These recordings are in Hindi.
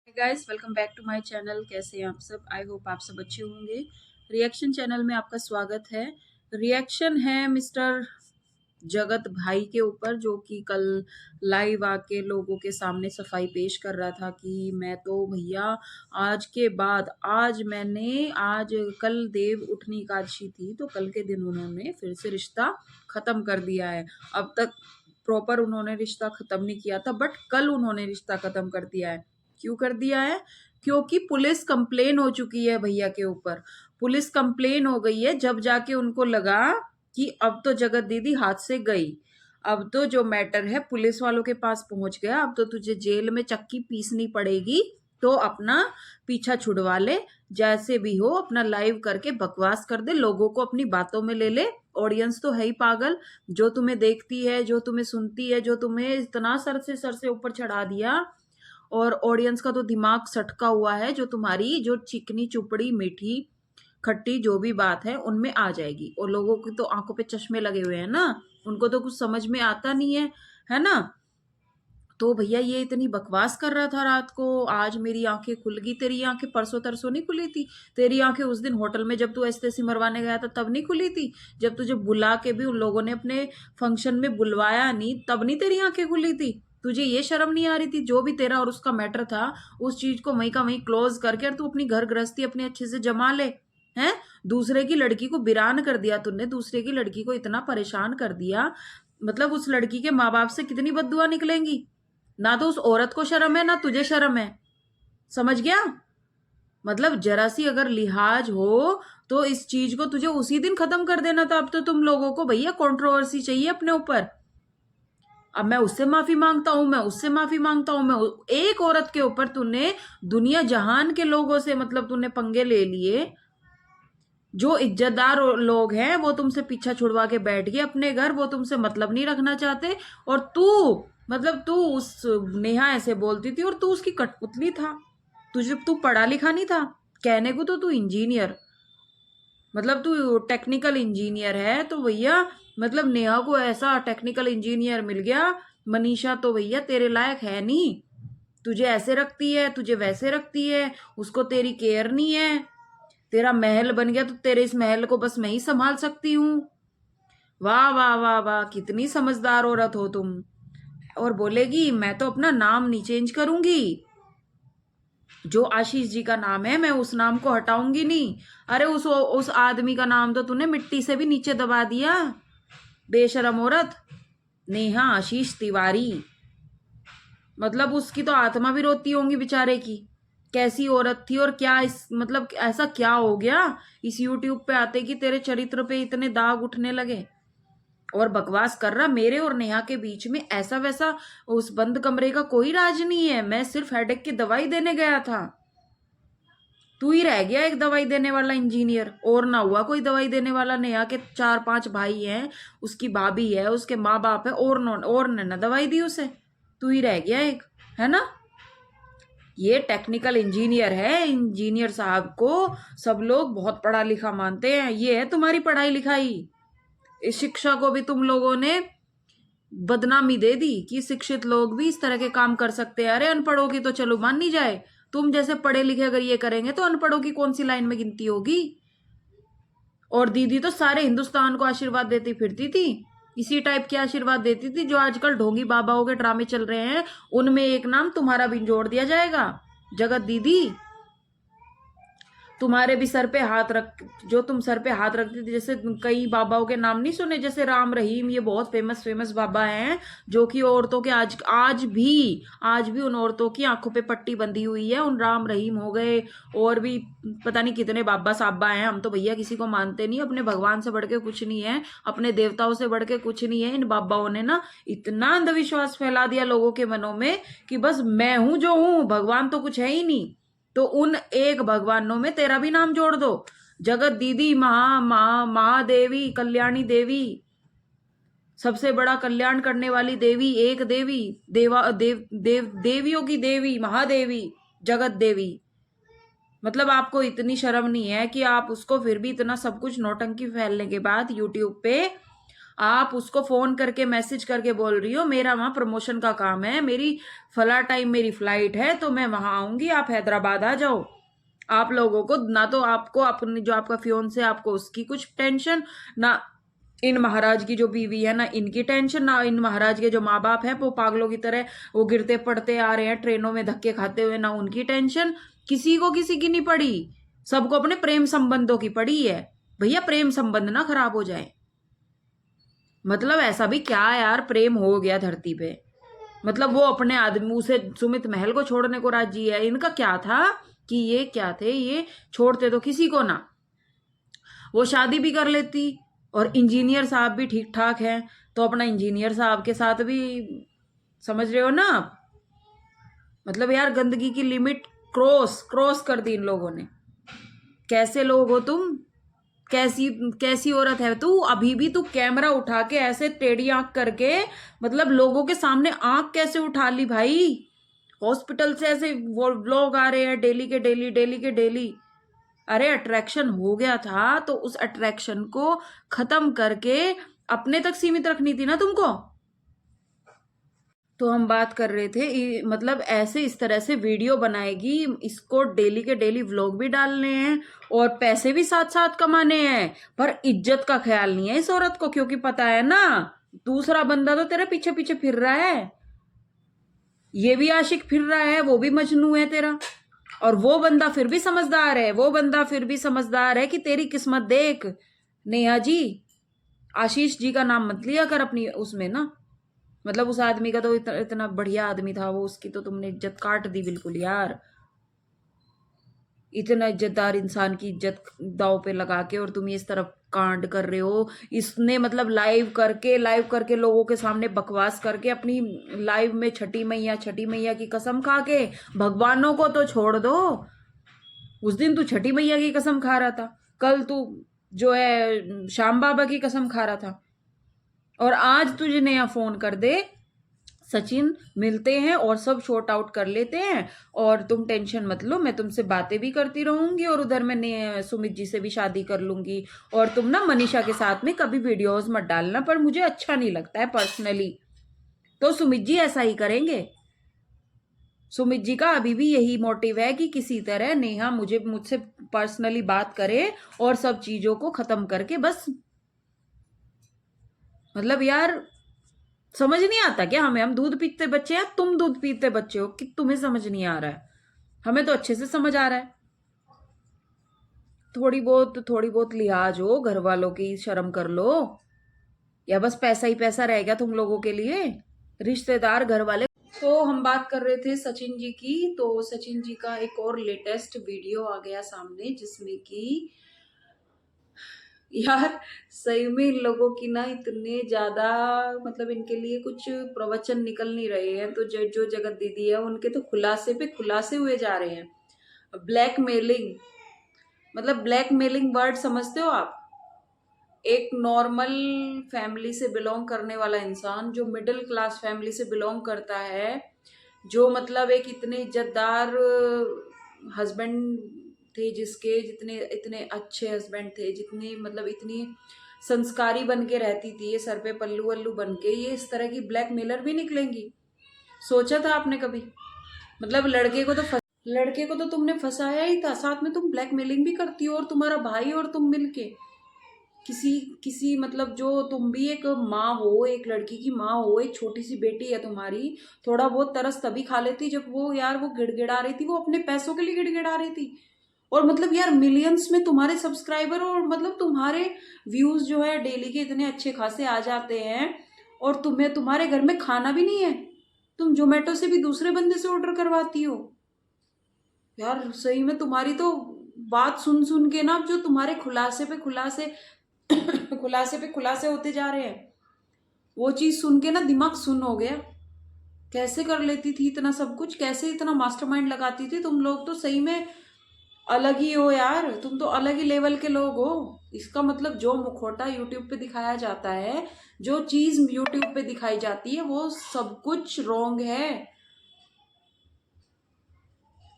Guys, welcome back to my channel. कैसे हैं आप सब? आई होप आप सब अच्छे होंगे। रिएक्शन चैनल में आपका स्वागत है। रिएक्शन है मिस्टर जगत भाई के ऊपर, जो कि कल लाइव आके लोगों के सामने सफाई पेश कर रहा था कि मैं तो भैया आज के बाद आज कल देव उठनी एकादशी थी, तो कल के दिन उन्होंने फिर से रिश्ता खत्म कर दिया है। अब तक प्रॉपर उन्होंने रिश्ता खत्म नहीं किया था, बट कल उन्होंने रिश्ता खत्म कर दिया है। क्यों कर दिया है? क्योंकि पुलिस कंप्लेन हो चुकी है भैया के ऊपर। पुलिस कंप्लेन हो गई है, जब जाके उनको लगा कि अब तो जगत दीदी हाथ से गई। अब तो जो मैटर है पुलिस वालों के पास पहुंच गया। अब तो तुझे जेल में चक्की पीसनी पड़ेगी, तो अपना पीछा छुड़वा ले। जैसे भी हो अपना लाइव करके बकवास कर दे, लोगों को अपनी बातों में ले ले। ऑडियंस तो है ही पागल, जो तुम्हें देखती है, जो तुम्हें सुनती है, जो तुम्हें इतना सर से ऊपर चढ़ा दिया। और ऑडियंस का तो दिमाग सटका हुआ है, जो तुम्हारी जो चिकनी चुपड़ी मीठी खट्टी जो भी बात है उनमें आ जाएगी। और लोगों की तो आंखों पे चश्मे लगे हुए हैं ना, उनको तो कुछ समझ में आता नहीं है ना। तो भैया ये इतनी बकवास कर रहा था रात को, आज मेरी आंखें खुल गई। तेरी आंखें परसों तरसों नहीं खुली थी? तेरी आंखें उस दिन होटल में जब तू एस्तेसी मरवाने गया था तब नहीं खुली थी? जब तुझे बुला के भी उन लोगों ने अपने फंक्शन में बुलवाया नहीं, तब नहीं तेरी आंखें खुली थी? तुझे ये शर्म नहीं आ रही थी? जो भी तेरा और उसका मैटर था, उस चीज को वहीं का वहीं क्लोज करके और तू अपनी घर गृहस्थी अपने अच्छे से जमा ले। हैं? दूसरे की लड़की को बिरान कर दिया तूने, दूसरे की लड़की को इतना परेशान कर दिया। मतलब उस लड़की के माँ बाप से कितनी बद्दुआ निकलेंगी। ना तो उस औरत को शर्म है, ना तुझे शर्म है। समझ गया? मतलब जरा सी अगर लिहाज हो तो इस चीज को तुझे उसी दिन खत्म कर देना था। अब तो तुम लोगों को भैया कंट्रोवर्सी चाहिए अपने ऊपर। अब मैं उससे माफी मांगता हूं, मैं उससे माफी मांगता हूं, मैं एक औरत के ऊपर तूने दुनिया जहान के लोगों से मतलब तूने पंगे ले लिए। जो इज्जतदार लोग हैं वो तुमसे पीछा छुड़वा के बैठ गए अपने घर, वो तुमसे मतलब नहीं रखना चाहते। और तू उस नेहा ऐसे बोलती थी और तू उसकी कठपुतली था। तू पढ़ा लिखा नहीं था। कहने को तो तू इंजीनियर, मतलब तू टेक्निकल इंजीनियर है, तो भैया मतलब नेहा को ऐसा टेक्निकल इंजीनियर मिल गया। मनीषा तो भैया तेरे लायक है नहीं। तुझे ऐसे रखती है, तुझे वैसे रखती है, उसको तेरी केयर नहीं है। तेरा महल बन गया तो तेरे इस महल को बस मैं ही संभाल सकती हूँ। वाह वाह वाह वाह, कितनी समझदार औरत हो तुम। और बोलेगी मैं तो अपना नाम नहीं चेंज करूंगी, जो आशीष जी का नाम है मैं उस नाम को हटाऊंगी नहीं। अरे उस आदमी का नाम तो तूने मिट्टी से भी नीचे दबा दिया, बेशरम औरत। नेहा आशीष तिवारी, मतलब उसकी तो आत्मा भी रोती होंगी बेचारे की। कैसी औरत थी और क्या इस मतलब ऐसा क्या हो गया इस यूट्यूब पे आते कि तेरे चरित्र पे इतने दाग उठने लगे। और बकवास कर रहा, मेरे और नेहा के बीच में ऐसा वैसा उस बंद कमरे का कोई राज नहीं है। मैं सिर्फ हेडेक की दवाई देने गया था। तू ही रह गया एक दवाई देने वाला इंजीनियर, और ना हुआ कोई दवाई देने वाला। नेहा के 4-5 भाई हैं, उसकी भाभी है, उसके माँ बाप है, और ने ना दवाई दी उसे। तू ही रह गया एक, है ना। ये टेक्निकल इंजीनियर है, इंजीनियर साहब को सब लोग बहुत पढ़ा लिखा मानते हैं। ये है तुम्हारी पढ़ाई लिखाई। इस शिक्षा को भी तुम लोगों ने बदनामी दे दी कि शिक्षित लोग भी इस तरह के काम कर सकते हैं। अरे अनपढ़ों की तो चलो मान नहीं जाए, तुम जैसे पढ़े लिखे अगर ये करेंगे तो अनपढ़ों की कौन सी लाइन में गिनती होगी। और दीदी तो सारे हिंदुस्तान को आशीर्वाद देती फिरती थी, इसी टाइप के आशीर्वाद देती थी जो आजकल ढोंगी बाबाओं के ड्रामे चल रहे हैं, उनमें एक नाम तुम्हारा भी जोड़ दिया जाएगा। जगत दीदी, तुम्हारे भी सर पे हाथ रख, जो तुम सर पे हाथ रखती थी, जैसे कई बाबाओं के नाम नहीं सुने, जैसे राम रहीम, ये बहुत फेमस फेमस बाबा हैं, जो कि औरतों के आज भी उन औरतों की आंखों पे पट्टी बंधी हुई है। उन राम रहीम हो गए, और भी पता नहीं कितने बाबा साहबा हैं। हम तो भैया किसी को मानते नहीं, अपने भगवान से बढ़ के कुछ नहीं है, अपने देवताओं से बढ़ के कुछ नहीं है। इन बाबाओं ने ना इतना अंधविश्वास फैला दिया लोगों के मनों में कि बस मैं हूं जो हूं, भगवान तो कुछ है ही नहीं। तो उन एक भगवानों में तेरा भी नाम जोड़ दो। जगत दीदी, महादेवी, कल्याणी देवी, सबसे बड़ा कल्याण करने वाली देवी, एक देवी, देवियों की देवी, महादेवी, जगत देवी। मतलब आपको इतनी शर्म नहीं है कि आप उसको फिर भी इतना सब कुछ नौटंकी फैलने के बाद यूट्यूब पे आप उसको फोन करके मैसेज करके बोल रही हो मेरा वहां प्रमोशन का काम है, मेरी फला टाइम मेरी फ्लाइट है तो मैं वहां आऊंगी, आप हैदराबाद आ जाओ। आप लोगों को ना तो आपको अपनी जो आपका फियोन से आपको उसकी कुछ टेंशन ना, इन महाराज की जो बीवी है ना इनकी टेंशन, ना इन महाराज के जो माँ बाप हैं वो पागलों की तरह वो गिरते पड़ते आ रहे हैं ट्रेनों में धक्के खाते हुए, ना उनकी टेंशन। किसी को किसी की नहीं पड़ी, सबको अपने प्रेम संबंधों की पड़ी है। भैया प्रेम संबंध ना खराब हो जाए। मतलब ऐसा भी क्या यार प्रेम हो गया धरती पे, मतलब वो अपने आदमी उसे सुमित महल को छोड़ने को राजी है। इनका क्या था कि ये क्या थे, ये छोड़ते तो किसी को ना, वो शादी भी कर लेती और इंजीनियर साहब भी ठीक ठाक हैं तो अपना इंजीनियर साहब के साथ भी, समझ रहे हो ना आप। मतलब यार गंदगी की लिमिट क्रॉस क्रॉस कर दी इन लोगों ने। कैसे लोग हो तुम, कैसी कैसी औरत है तू, अभी भी तू कैमरा उठा के ऐसे टेढ़ी आंख करके, मतलब लोगों के सामने आंख कैसे उठा ली भाई। हॉस्पिटल से ऐसे वो लोग आ रहे हैं डेली के डेली, डेली के डेली। अरे अट्रैक्शन हो गया था तो उस अट्रैक्शन को खत्म करके अपने तक सीमित रखनी थी ना तुमको। तो हम बात कर रहे थे मतलब ऐसे इस तरह से वीडियो बनाएगी, इसको डेली के डेली व्लॉग भी डालने हैं और पैसे भी साथ साथ कमाने हैं, पर इज्जत का ख्याल नहीं है इस औरत को, क्योंकि पता है ना दूसरा बंदा तो तेरे पीछे पीछे फिर रहा है, ये भी आशिक फिर रहा है, वो भी मजनू है तेरा। और वो बंदा फिर भी समझदार है, वो बंदा फिर भी समझदार है कि तेरी किस्मत देख। नेहा जी, आशीष जी का नाम मत लिया कर अपनी उसमें ना, मतलब उस आदमी का तो इतना बढ़िया आदमी था वो, उसकी तो तुमने इज्जत काट दी बिल्कुल यार। इतना इज्जतदार इंसान की इज्जत दांव पे लगा के और तुम इस तरफ कांड कर रहे हो। इसने मतलब लाइव करके लोगों के सामने बकवास करके अपनी लाइव में छठी मैया की कसम खा के, भगवानों को तो छोड़ दो। उस दिन तू छठी मैया की कसम खा रहा था, कल तू जो है श्याम बाबा की कसम खा रहा था, और आज तुझे नया फोन कर दे सचिन मिलते हैं और सब शॉर्ट आउट कर लेते हैं, और तुम टेंशन मत लो, मैं तुमसे बातें भी करती रहूंगी और उधर मैंने सुमित जी से भी शादी कर लूंगी, और तुम ना मनीषा के साथ में कभी वीडियोस मत डालना, पर मुझे अच्छा नहीं लगता है पर्सनली। तो सुमित जी ऐसा ही करेंगे। सुमित जी का अभी भी यही मोटिव है कि किसी तरह नेहा मुझसे पर्सनली बात करे और सब चीजों को खत्म करके बस, मतलब यार समझ नहीं आता क्या हमें, हम दूध पीते बच्चे हैं, तुम दूध पीते बच्चे हो कि तुम्हें समझ नहीं आ रहा है, हमें तो अच्छे से समझ आ रहा है। थोड़ी बहुत लिहाज हो घर वालों की, शर्म कर लो, या बस पैसा ही पैसा रह गया तुम लोगों के लिए, रिश्तेदार घर वाले। तो हम बात कर रहे थे सचिन जी की, तो सचिन जी का एक और लेटेस्ट वीडियो आ गया सामने जिसमें कि यार सही में इन लोगों की ना इतने ज्यादा, मतलब इनके लिए कुछ प्रवचन निकल नहीं रहे हैं, तो जो जगत दीदी है उनके तो खुलासे पे खुलासे हुए जा रहे हैं। ब्लैकमेलिंग, मतलब ब्लैकमेलिंग वर्ड समझते हो आप? एक नॉर्मल फैमिली से बिलोंग करने वाला इंसान, जो मिडिल क्लास फैमिली से बिलोंग करता है, जो मतलब एक इतने इज्जतदार हस्बैंड थे जिसके, जितने इतने अच्छे हस्बैंड थे, जितने मतलब इतनी संस्कारी बन के रहती थी, ये सर पे पल्लू वल्लू बन के ये इस तरह की ब्लैकमेलर भी निकलेंगी? सोचा था आपने कभी? मतलब लड़के को तो तुमने फंसाया ही था, साथ में तुम ब्लैकमेलिंग भी करती हो, और तुम्हारा भाई और तुम मिलके किसी किसी मतलब, जो तुम भी एक माँ हो, एक लड़की की माँ हो, एक छोटी सी बेटी है तुम्हारी, थोड़ा बहुत तरस तभी खा लेती जब वो यार वो गिड़गिड़ा रही थी, वो अपने पैसों के लिए गिड़गिड़ा रही थी, और मतलब यार मिलियंस में तुम्हारे सब्सक्राइबर, और मतलब तुम्हारे व्यूज जो है डेली के इतने अच्छे खासे आ जाते हैं, और तुम्हें तुम्हारे घर में खाना भी नहीं है, तुम जोमेटो से भी दूसरे बंदे से ऑर्डर करवाती हो। यार सही में तुम्हारी तो बात सुन सुन के ना, जो तुम्हारे खुलासे पे खुलासे खुलासे पे खुलासे होते जा रहे हैं, वो चीज सुन के ना दिमाग सुन हो गया। कैसे कर लेती थी इतना सब कुछ, कैसे इतना मास्टरमाइंड लगाती थी? तुम लोग तो सही में अलग ही हो यार, तुम तो अलग ही लेवल के लोग हो। इसका मतलब जो मुखौटा यूट्यूब पे दिखाया जाता है, जो चीज यूट्यूब पे दिखाई जाती है, वो सब कुछ रॉन्ग है।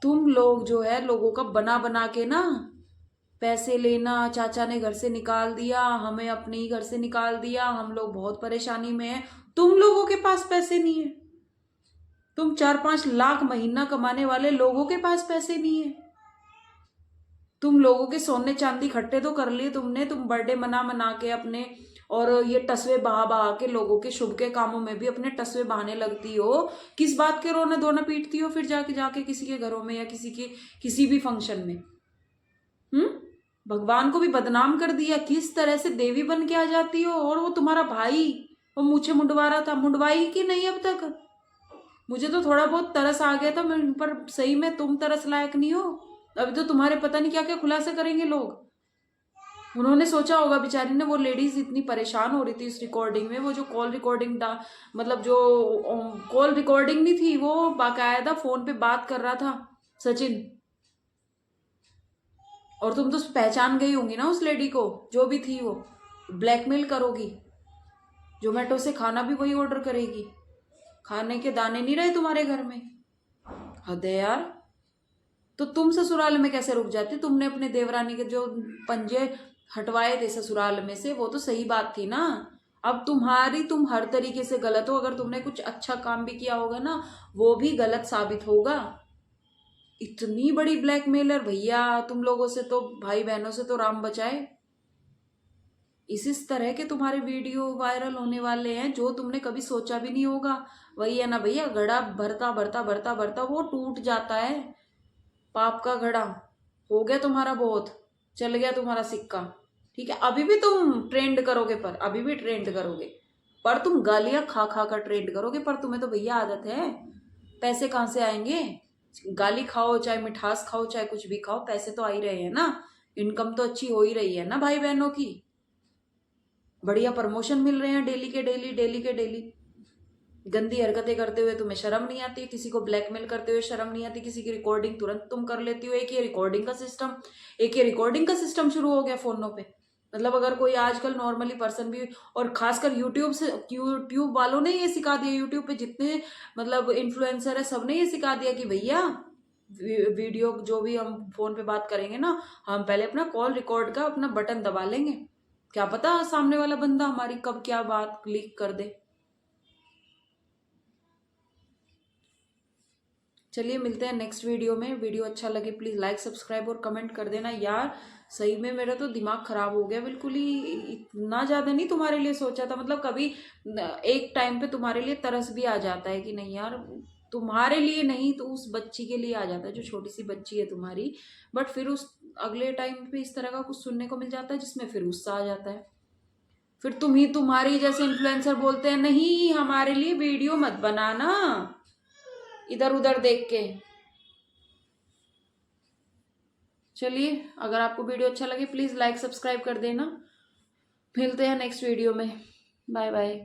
तुम लोग जो है लोगों का बना बना के ना पैसे लेना, चाचा ने घर से निकाल दिया, हमें अपने ही घर से निकाल दिया, हम लोग बहुत परेशानी में हैं। तुम लोगों के पास पैसे नहीं है? तुम 4-5 लाख महीना कमाने वाले लोगों के पास पैसे नहीं है? तुम लोगों के सोने चांदी इकट्ठे तो कर लिए तुमने, तुम बर्थडे मना मना के अपने, और ये टसवे बहा बहा के लोगों के शुभ के कामों में भी अपने टसवे बहाने लगती हो। किस बात के रोना धोना पीटती हो फिर जाके जाके किसी के घरों में या किसी भी फंक्शन में? हम्म। भगवान को भी बदनाम कर दिया, किस तरह से देवी बन के आ जाती हो। और वो तुम्हारा भाई, वो मूछें मुंडवा रहा था, मुंडवाई कि नहीं अब तक? मुझे तो थोड़ा बहुत तरस आ गया था, मैं पर सही में तुम तरस लायक नहीं हो। अभी तो तुम्हारे पता नहीं क्या क्या खुलासा करेंगे लोग। उन्होंने सोचा होगा बेचारी ने, वो लेडीज इतनी परेशान हो रही थी उस रिकॉर्डिंग में, वो जो कॉल रिकॉर्डिंग मतलब जो कॉल रिकॉर्डिंग नहीं थी, वो बाकायदा फोन पे बात कर रहा था सचिन। और तुम तो पहचान गई होंगी ना उस लेडी को, जो भी थी वो। ब्लैकमेल करोगी, जोमेटो से खाना भी वही ऑर्डर करेगी। खाने के दाने नहीं रहे तुम्हारे घर में? हद है यार। तो तुम ससुराल में कैसे रुक जाती? तुमने अपने देवरानी के जो पंजे हटवाए थे ससुराल में से, वो तो सही बात थी ना। अब तुम हर तरीके से गलत हो। अगर तुमने कुछ अच्छा काम भी किया होगा ना, वो भी गलत साबित होगा। इतनी बड़ी ब्लैकमेलर भैया, तुम लोगों से तो, भाई बहनों से तो राम बचाए। इस तरह के तुम्हारे वीडियो वायरल होने वाले हैं जो तुमने कभी सोचा भी नहीं होगा। वही है ना भैया, घड़ा भरता भरता भरता भरता वो टूट जाता है। पाप का घड़ा हो गया तुम्हारा बहुत, चल गया तुम्हारा सिक्का। ठीक है, अभी भी तुम ट्रेंड करोगे, पर अभी भी ट्रेंड करोगे, पर तुम गालियां खा खा कर ट्रेंड करोगे। पर तुम्हें तो भैया आदत है, पैसे कहाँ से आएंगे? गाली खाओ चाहे मिठास खाओ चाहे कुछ भी खाओ, पैसे तो आ ही रहे हैं ना। इनकम तो अच्छी हो ही रही है ना भाई बहनों की। बढ़िया प्रमोशन मिल रहे हैं डेली के डेली, डेली के डेली। गंदी हरकतें करते हुए तुम्हें शर्म नहीं आती? किसी को ब्लैकमेल करते हुए शर्म नहीं आती? किसी की रिकॉर्डिंग तुरंत तुम कर लेती हो। एक ये रिकॉर्डिंग का सिस्टम शुरू हो गया फोनों पे। मतलब अगर कोई आजकल नॉर्मली पर्सन भी, और खासकर यूट्यूब वालों ने ये सिखा दिया, यूट्यूब पे जितने मतलब इन्फ्लुएंसर है सबने ये सिखा दिया कि भैया वीडियो जो भी हम फोन पे बात करेंगे ना, हम पहले अपना कॉल रिकॉर्ड का अपना बटन दबा लेंगे। क्या पता सामने वाला बंदा हमारी कब क्या बात लीक कर दे। चलिए मिलते हैं नेक्स्ट वीडियो में। वीडियो अच्छा लगे प्लीज़ लाइक सब्सक्राइब और कमेंट कर देना यार। सही में मेरा तो दिमाग खराब हो गया बिल्कुल ही। इतना ज़्यादा नहीं तुम्हारे लिए सोचा था, मतलब कभी एक टाइम पे तुम्हारे लिए तरस भी आ जाता है कि नहीं यार, तुम्हारे लिए नहीं तो उस बच्ची के लिए आ जाता है जो छोटी सी बच्ची है तुम्हारी। बट फिर उस अगले टाइम पे इस तरह का कुछ सुनने को मिल जाता है जिसमें फिर गुस्सा आ जाता है। फिर तुम्हारी जैसे इन्फ्लुएंसर बोलते हैं नहीं हमारे लिए वीडियो मत बनाना इधर उधर देख के। चलिए, अगर आपको वीडियो अच्छा लगे प्लीज़ लाइक सब्सक्राइब कर देना। मिलते हैं नेक्स्ट वीडियो में। Bye bye.